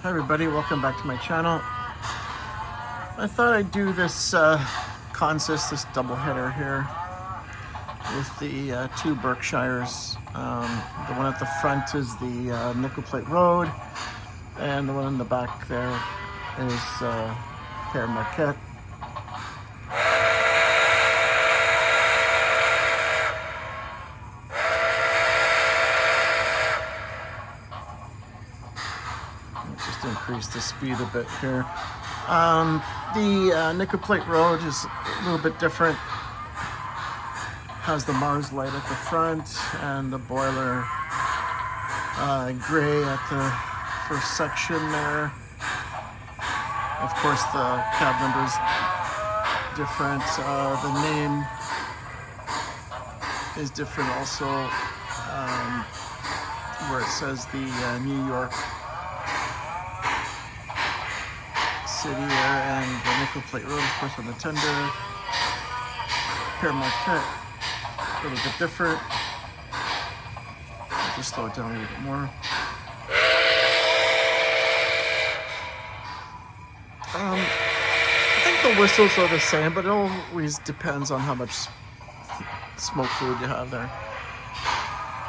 Hi everybody, welcome back to my channel. I thought I'd do this consist, this double header here with the two Berkshires. The one at the front is the nickel plate road, and the one in the back there is Père Marquette. Just increase the speed a bit here. The nickel plate road is a little bit different. Has the Mars light at the front and the boiler gray at the first section there. Of course, the cab number is different. The name is different also, where it says the New York City there, and the nickel plate road, of course, on the tender. Père Marquette, a little bit different. I'll just slow it down a little bit more. I think the whistles are the same, but it always depends on how much smoke fluid you have there.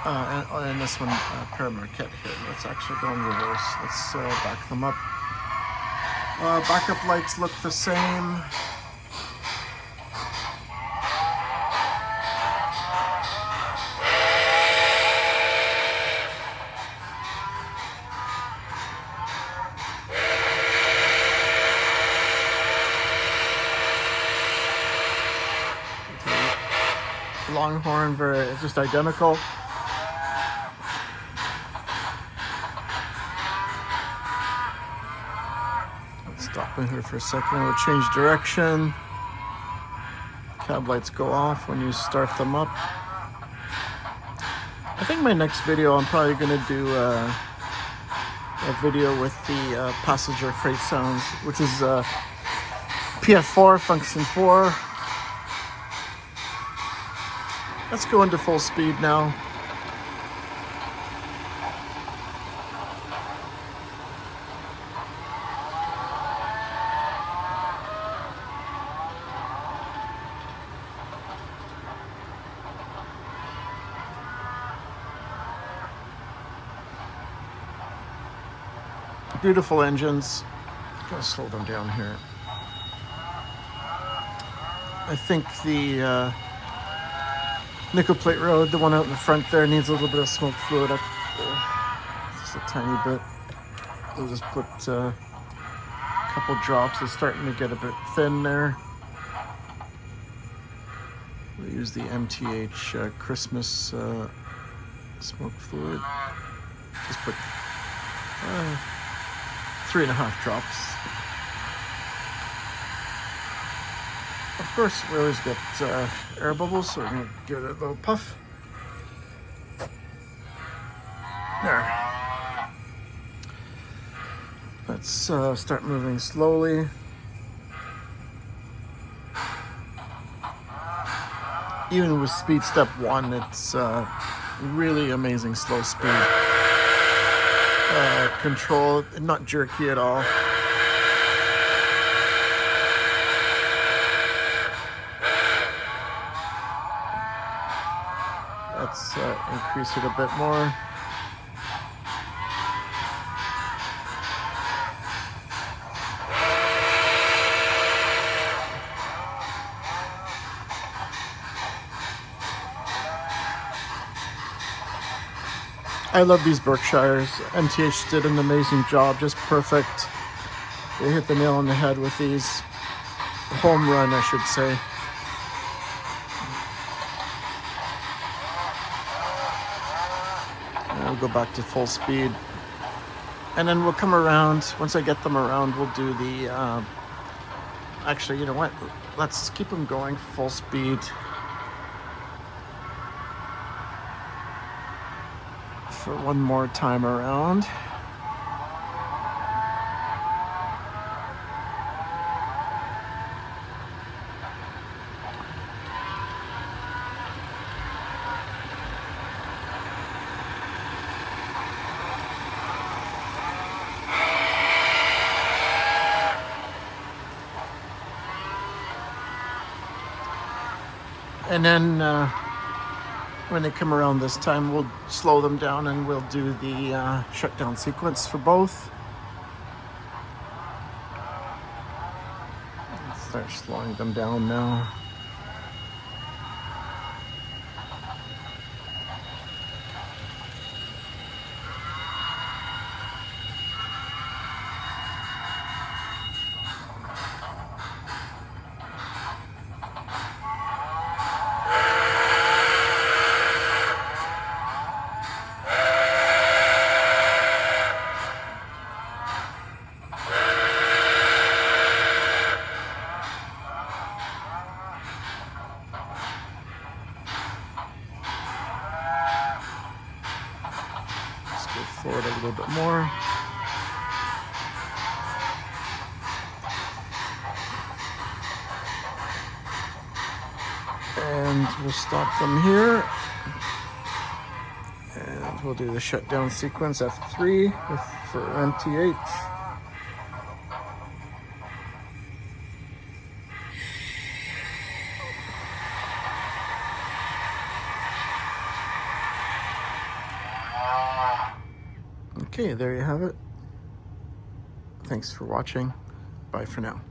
And this one, Père Marquette here, let's actually go in reverse. Let's back them up. Backup lights look the same. Longhorn, it's just identical. Stop in here for a second. We'll change direction. Cab lights go off when you start them up. I think my next video, I'm probably going to do a video with the passenger freight sounds, which is PF4, function 4. Let's go into full speed now. Beautiful engines. I'm gonna slow them down here. I think the nickel plate road, the one out in the front there, needs a little bit of smoke fluid up there. Just a tiny bit. We'll just put a couple drops. It's starting to get a bit thin there. We'll use the MTH Christmas smoke fluid. Just put 3.5 drops. Of course, we always get air bubbles, so we're going to give it a little puff. There. Let's start moving slowly. Even with speed step 1, it's really amazing slow speed. Control, not jerky at all. Let's increase it a bit more. I love these Berkshires. MTH did an amazing job, just perfect. They hit the nail on the head with these. Home run, I should say. And we'll go back to full speed. And then we'll come around. Once I get them around, we'll do the... actually, you know what? Let's keep them going full speed. For one more time around. And then when they come around this time, we'll slow them down and we'll do the shutdown sequence for both. Let's start slowing them down now. Go forward a little bit more. And we'll stop them here. And we'll do the shutdown sequence F3 for MTH. Okay, there you have it. Thanks for watching. Bye for now.